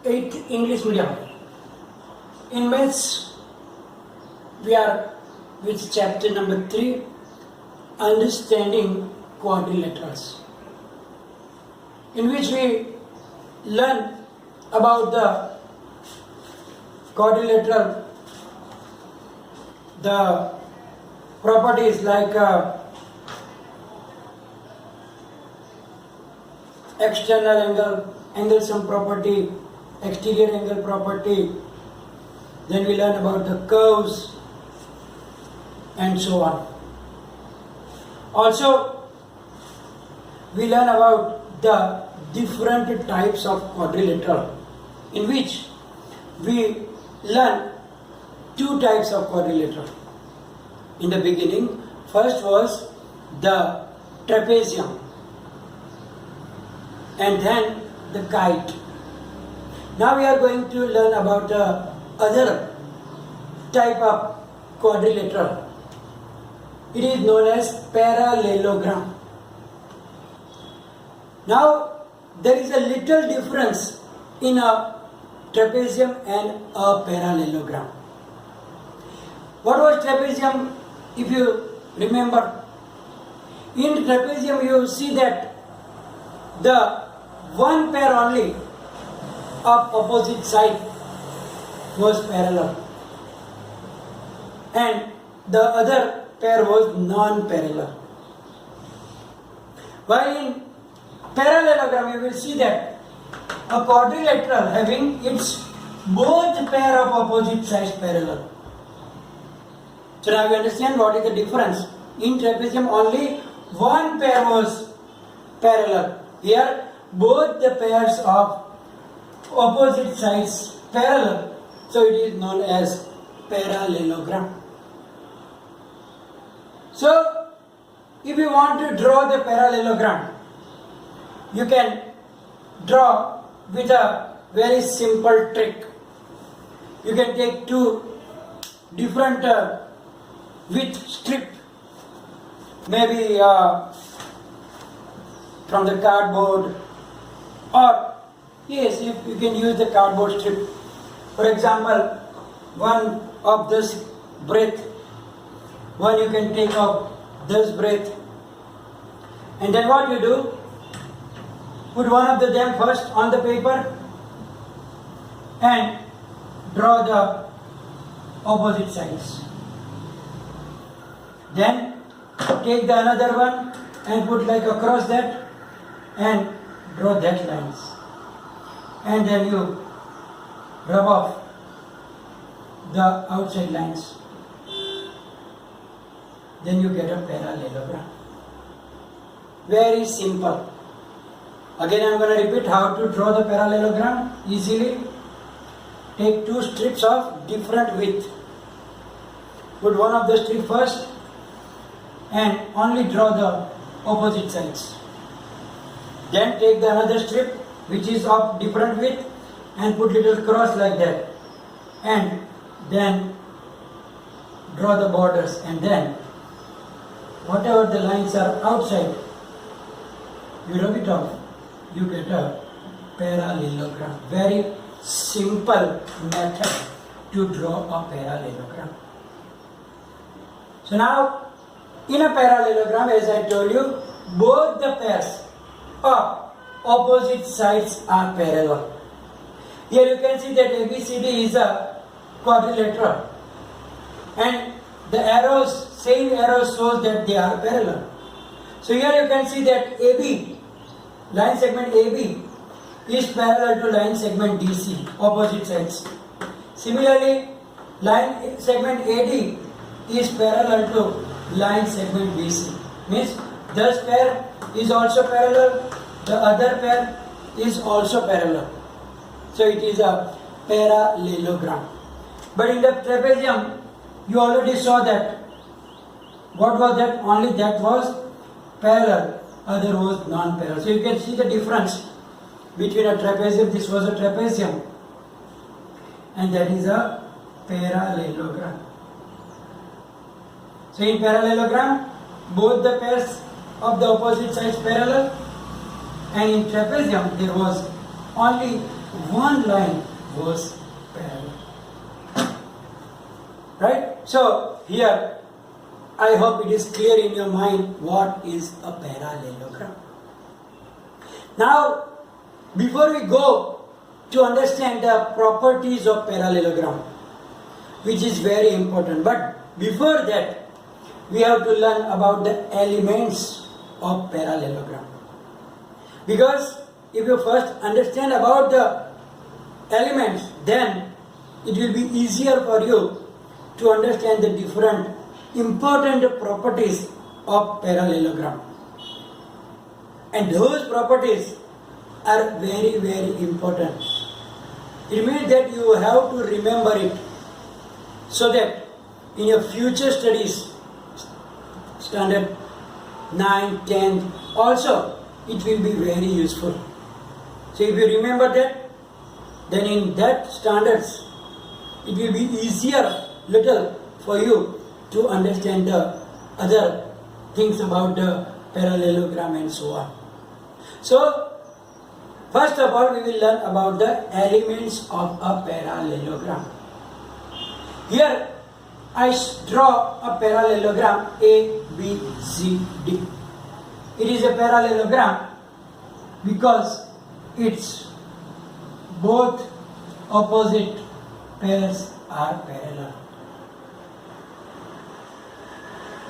8th English medium. In maths, we are with chapter number 3, Understanding Quadrilaterals, in which we learn about the quadrilateral, the properties like external angle, angle sum property, exterior angle property. Then we learn about the curves and so on. Also, we learn about the different types of quadrilateral, in which we learn two types of quadrilateral. In the beginning, first was the trapezium and then the kite. Now we are going to learn about the other type of quadrilateral. It is known as parallelogram. Now there is a little difference in a trapezium and a parallelogram. What was trapezium? If you remember, in trapezium you see that the one pair only of opposite side was parallel and the other pair was non-parallel. While in parallelogram you will see that a quadrilateral having its both pair of opposite sides parallel. So now you understand what is the difference. In trapezium only one pair was parallel. Here both the pairs of opposite sides parallel. So it is known as parallelogram. So if you want to draw the parallelogram, you can draw with a very simple trick. You can take two different width strip, maybe from the cardboard, or yes, you can use the cardboard strip. For example, one of this breadth, one you can take of this breadth, and then what you do, put one of them first on the paper and draw the opposite sides. Then take the another one and put like across that and draw that lines. And then you rub off the outside lines. Then you get a parallelogram. Very simple. Again I am going to repeat how to draw the parallelogram easily. Take two strips of different width. Put one of the strip first and only draw the opposite sides. Then take the another strip which is of different width and put little cross like that, and then draw the borders, and then whatever the lines are outside, you rub it off, you get a parallelogram. Very simple method to draw a parallelogram. So now in a parallelogram, as I told you, both the pairs of opposite sides are parallel. Here you can see that ABCD is a quadrilateral and the arrows, same arrows shows that they are parallel. So here you can see that AB, line segment AB is parallel to line segment DC, opposite sides. Similarly, line segment AD is parallel to line segment BC. Means this pair is also parallel, the other pair is also parallel. So it is a parallelogram. But in the trapezium, you already saw that. What was that? Only that was parallel, other was non-parallel. So you can see the difference between a trapezium. This was a trapezium and that is a parallelogram. So in parallelogram, both the pairs of the opposite sides parallel, and in trapezium there was only one line was parallel. Right? So here I hope it is clear in your mind what is a parallelogram. Now, before we go to understand the properties of parallelogram, which is very important, but before that, we have to learn about the elements of parallelogram. Because if you first understand about the elements, then it will be easier for you to understand the different important properties of parallelogram. And those properties are very, very important. It means that you have to remember it so that in your future studies, standard 9, 10, also it will be very useful. So if you remember that, then in that standards, it will be easier little for you to understand the other things about the parallelogram and so on. So, first of all, we will learn about the elements of a parallelogram. Here, I draw a parallelogram A, B, C, D. It is a parallelogram because its both opposite pairs are parallel.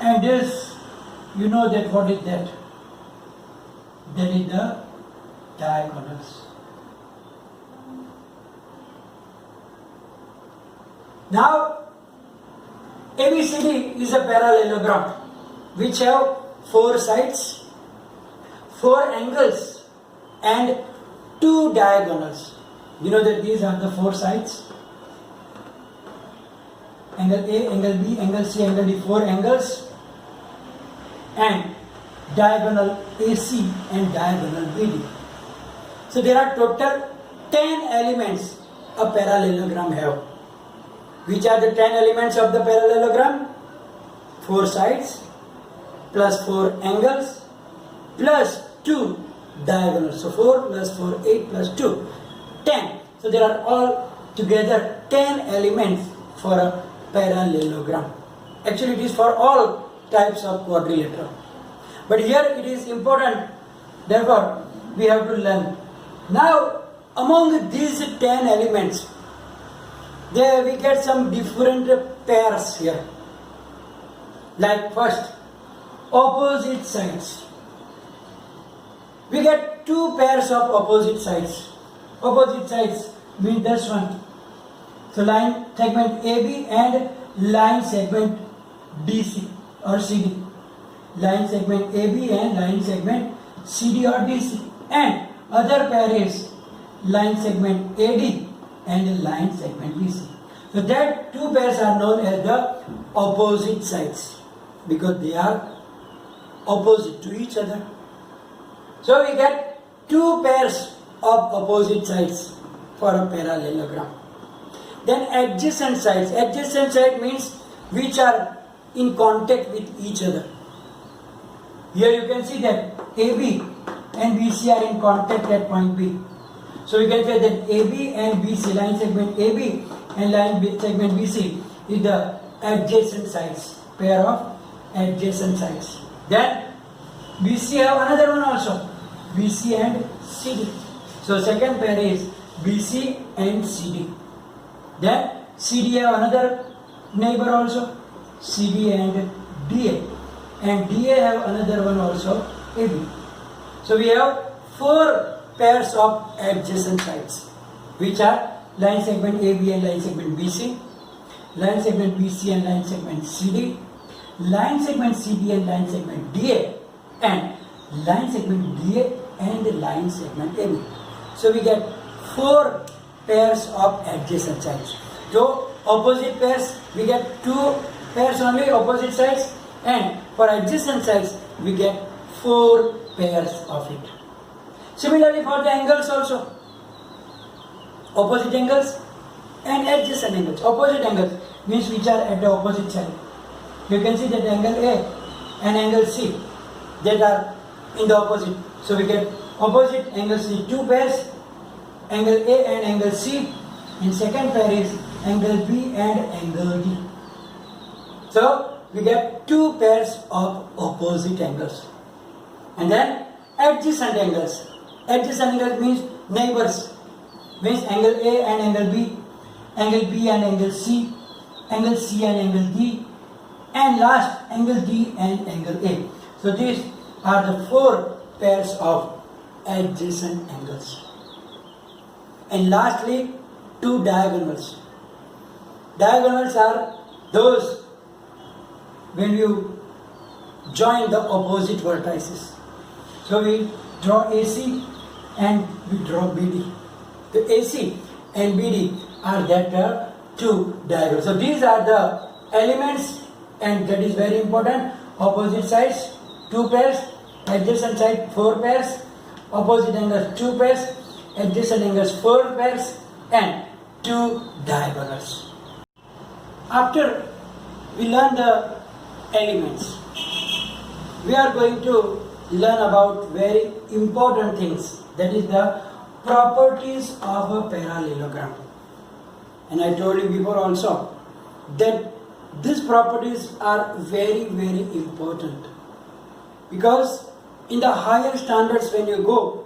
And this, you know that what is that? That is the diagonals. Now, ABCD is a parallelogram which have 4 sides, 4 angles and 2 diagonals. You know that these are the 4 sides. Angle A, angle B, angle C, angle D, 4 angles and diagonal AC and diagonal BD. So there are total 10 elements a parallelogram have. Which are the 10 elements of the parallelogram? 4 sides plus 4 angles plus 2 diagonals. So 4 plus 4, 8 plus 2, 10. So there are all together 10 elements for a parallelogram. Actually it is for all types of quadrilateral. But here it is important, therefore we have to learn. Now among these 10 elements, there we get some different pairs here. Like first, opposite sides. We get 2 pairs of opposite sides. Opposite sides mean this one. So line segment AB and line segment DC or CD. Line segment AB and line segment CD or DC. And other pair is line segment AD and line segment BC. So that 2 pairs are known as the opposite sides because they are opposite to each other. So we get 2 pairs of opposite sides for a parallelogram. Then adjacent sides. Adjacent side means which are in contact with each other. Here you can see that AB and BC are in contact at point B. So we can say that AB and BC, line segment AB and line segment BC is the adjacent sides, pair of adjacent sides. Then BC have another one also, BC and CD. So second pair is BC and CD. Then CD have another neighbor also, CD and DA. And DA have another one also, AB. So we have 4 pairs of adjacent sides, which are line segment AB and line segment BC, line segment BC and line segment CD, line segment CD and line segment DA, and line segment DA and line segment AB. So we get 4 pairs of adjacent sides. So opposite pairs, we get 2 pairs only opposite sides, and for adjacent sides we get 4 pairs of it. Similarly for the angles also, opposite angles and adjacent angles. Opposite angles means which are at the opposite side. You can see that angle A and angle C, that are in the opposite. So we get opposite angle C 2 pairs angle A and angle C, and second pair is angle B and angle D. So we get two pairs of opposite angles. And then adjacent angles. Adjacent angles means neighbors. Means angle A and angle B and angle C and angle D, and last angle D and angle A. So these are the four pairs of adjacent angles. And lastly, two diagonals. Diagonals are those when you join the opposite vertices. So we draw AC and we draw BD. The AC and BD are that two diagonals. So these are the elements, and that is very important. Opposite sides, two pairs. Adjacent side, four pairs. Opposite angles, two pairs. Adjacent angles, four pairs. And two diagonals. After we learn the elements, we are going to learn about very important things. That is the properties of a parallelogram. And I told you before also that these properties are very, very important, because in the higher standards when you go,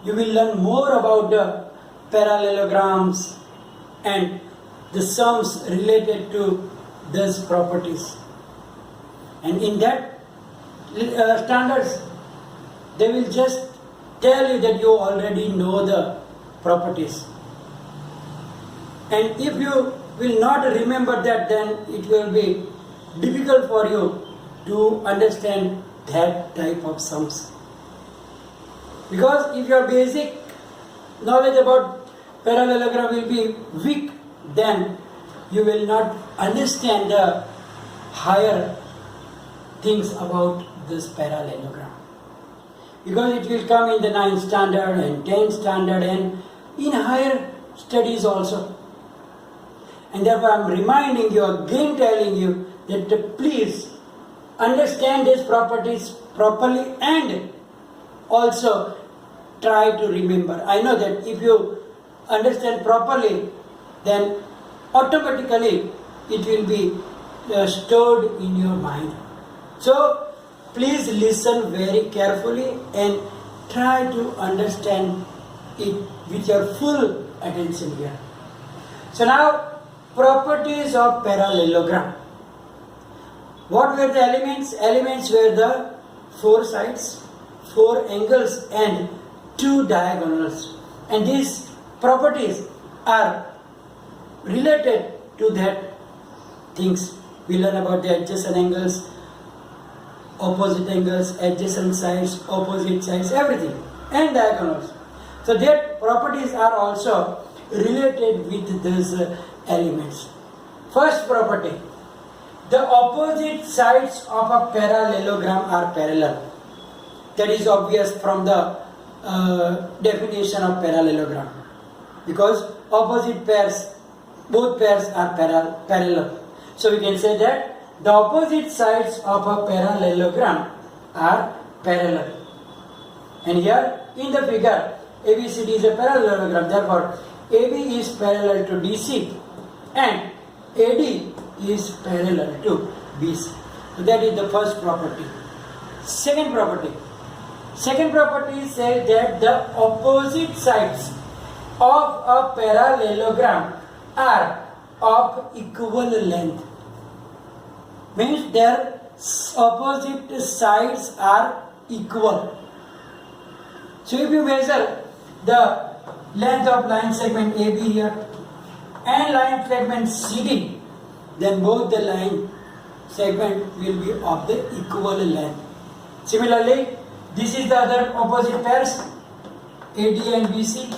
you will learn more about the parallelograms and the sums related to these properties. And in that standards, they will just tell you that you already know the properties. And if you will not remember that, then it will be difficult for you to understand that type of sums. Because if your basic knowledge about parallelogram will be weak, then you will not understand the higher things about this parallelogram. Because it will come in the 9th standard and 10th standard and in higher studies also. And therefore I am reminding you, again telling you, that please understand these properties properly and also try to remember. I know that if you understand properly, then automatically it will be stored in your mind. So please listen very carefully and try to understand it with your full attention here. So now, properties of parallelogram. What were the elements? Elements were the four sides, four angles and two diagonals. And these properties are related to that things. We learn about the adjacent angles, opposite angles, adjacent sides, opposite sides, everything, and diagonals. So their properties are also related with these elements. First property, the opposite sides of a parallelogram are parallel. That is obvious from the definition of parallelogram, because opposite pairs, both pairs are parallel. So we can say that the opposite sides of a parallelogram are parallel. And here in the figure, ABCD is a parallelogram. Therefore, AB is parallel to DC and AD is parallel to BC. So that is the first property. Second property. Second property says that the opposite sides of a parallelogram are of equal length. Means their opposite sides are equal. So if you measure the length of line segment AB here and line segment CD, then both the line segment will be of the equal length. Similarly, this is the other opposite pairs, AD and BC.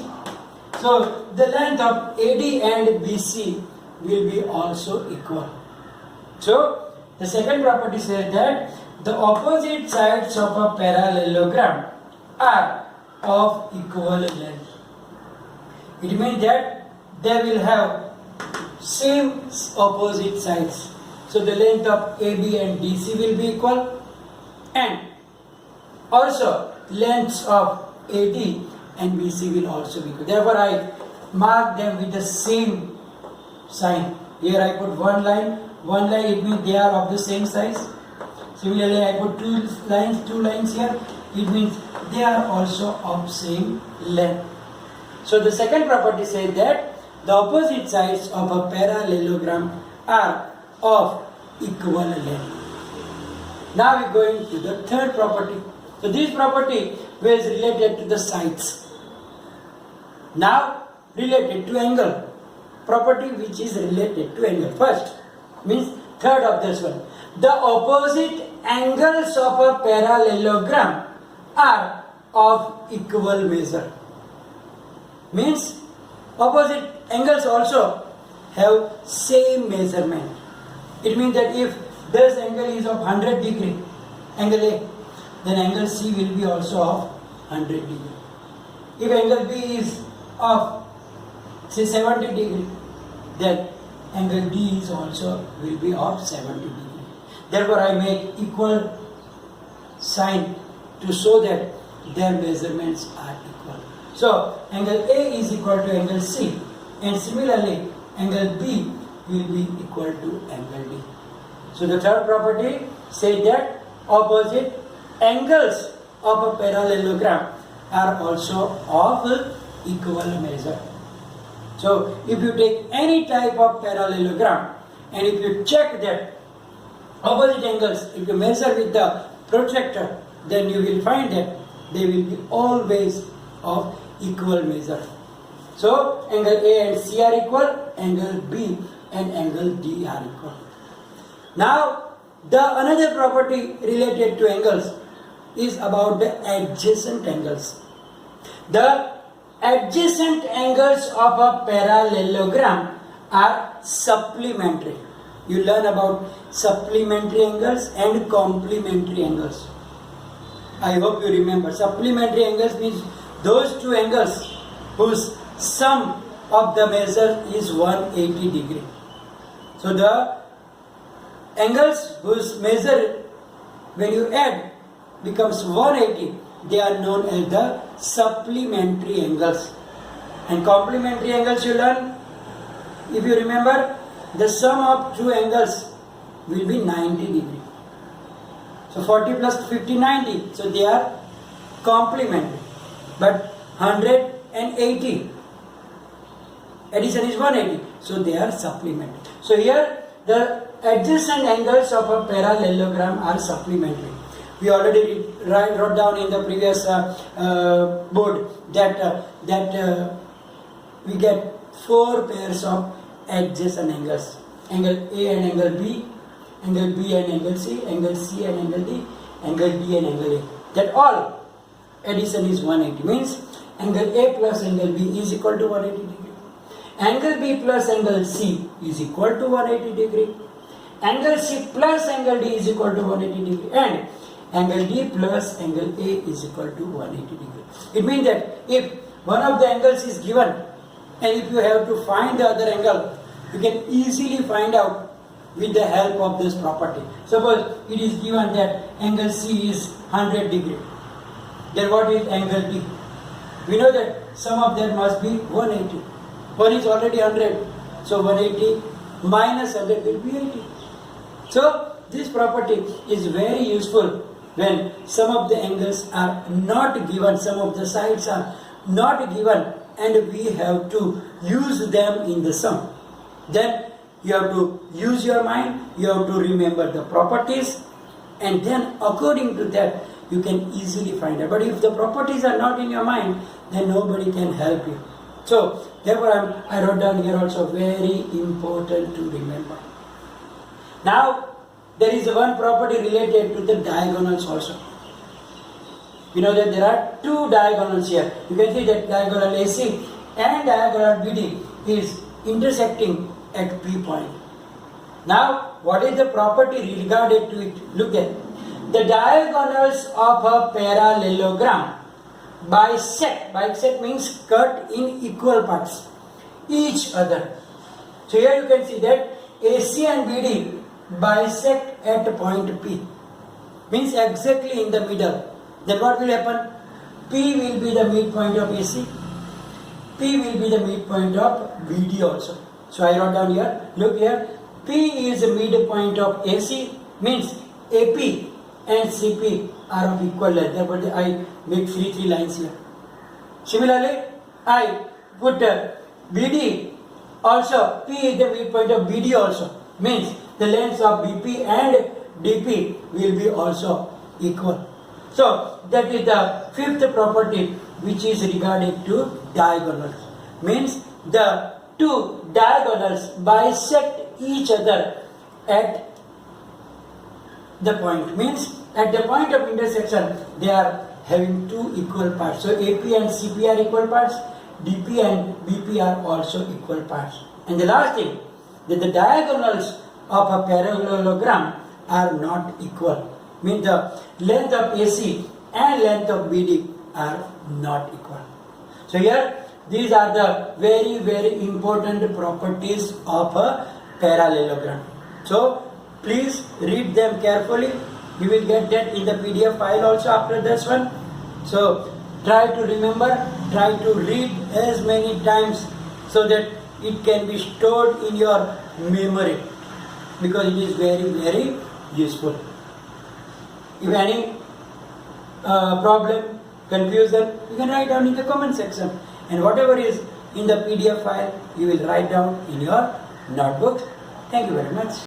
So the length of AD and BC will be also equal. So the second property says that the opposite sides of a parallelogram are of equal length. It means that they will have same opposite sides. So the length of AB and DC will be equal, and also lengths of AD and BC will also be equal. Therefore, I mark them with the same sign. Here I put one line, it means they are of the same size. Similarly, I put two lines here, it means they are also of same length. So the second property says that the opposite sides of a parallelogram are of equal length. Now we are going to the third property. So this property was related to the sides. Now related to angle. Property which is related to angle. First means third of this one. The opposite angles of a parallelogram are of equal measure. Means opposite angles also have same measurement. It means that if this angle is of 100 degree, angle A, then angle C will be also of 100 degree. If angle B is of say 70 degree, then angle D is also will be of 70 degree. Therefore, I make equal sign to show that their measurements are equal. So, angle A is equal to angle C, and similarly, angle B will be equal to angle D. So, the third property says that opposite angles of a parallelogram are also of equal measure. So, if you take any type of parallelogram and if you check that opposite angles, if you measure with the protractor, then you will find that they will be always of equal measure. So, angle A and C are equal, angle B and angle D are equal. Now, the another property related to angles is about the adjacent angles. The adjacent angles of a parallelogram are supplementary. You learn about supplementary angles and complementary angles. I hope you remember. Supplementary angles means those two angles whose sum of the measure is 180 degree. So the angles whose measure when you add becomes 180, they are known as the supplementary angles. And complementary angles you learn, if you remember, the sum of two angles will be 90 degree. So 40 plus 50, 90. So they are complementary. But 180, addition is 180. So they are supplementary. So here the adjacent angles of a parallelogram are supplementary. We already wrote down in the previous board that we get four pairs of adjacent angles. Angle A and angle B, angle B and angle C and angle D, angle D and angle A. That all addition is 180. Means angle A plus angle B is equal to 180 degree. Angle B plus angle C is equal to 180 degree. Angle C plus angle D is equal to 180 degree. And angle D plus angle A is equal to 180 degree. It means that if one of the angles is given and if you have to find the other angle, you can easily find out with the help of this property. Suppose it is given that angle C is 100 degree. Then what is angle D? We know that sum of that must be 180. One is already 100. So 180 minus 100 will be 80. So this property is very useful when some of the angles are not given, some of the sides are not given, and we have to use them in the sum. Then you have to use your mind, you have to remember the properties, and then according to that you can easily find out. But if the properties are not in your mind, then nobody can help you. So therefore I wrote down here also very important to remember. Now there is one property related to the diagonals also. You know that there are two diagonals here. You can see that diagonal AC and diagonal BD is intersecting at P point. Now, what is the property regarded to it? Look at the diagonals of a parallelogram bisect. Bisect means cut in equal parts each other. So here you can see that AC and BD bisect at point P, means exactly in the middle. Then what will happen? P will be the midpoint of AC. P will be the midpoint of BD also. So I wrote down here, look here, P is the midpoint of AC, means AP and CP are of equal length. Therefore I make three lines here. Similarly, I put BD also, P is the midpoint of BD also, means the lengths of BP and DP will be also equal. So that is the fifth property which is regarding to diagonals. Means the two diagonals bisect each other at the point. Means at the point of intersection they are having two equal parts. So AP and CP are equal parts, DP and BP are also equal parts. And the last thing, that the diagonals of a parallelogram are not equal. Means the length of AC and length of BD are not equal. So here these are the very important properties of a parallelogram. So please read them carefully. You will get that in the PDF file also after this one. So try to remember, try to read as many times so that it can be stored in your memory, because it is very useful. If any problem, confusion, you can write down in the comment section, and whatever is in the PDF file you will write down in your notebook. Thank you very much.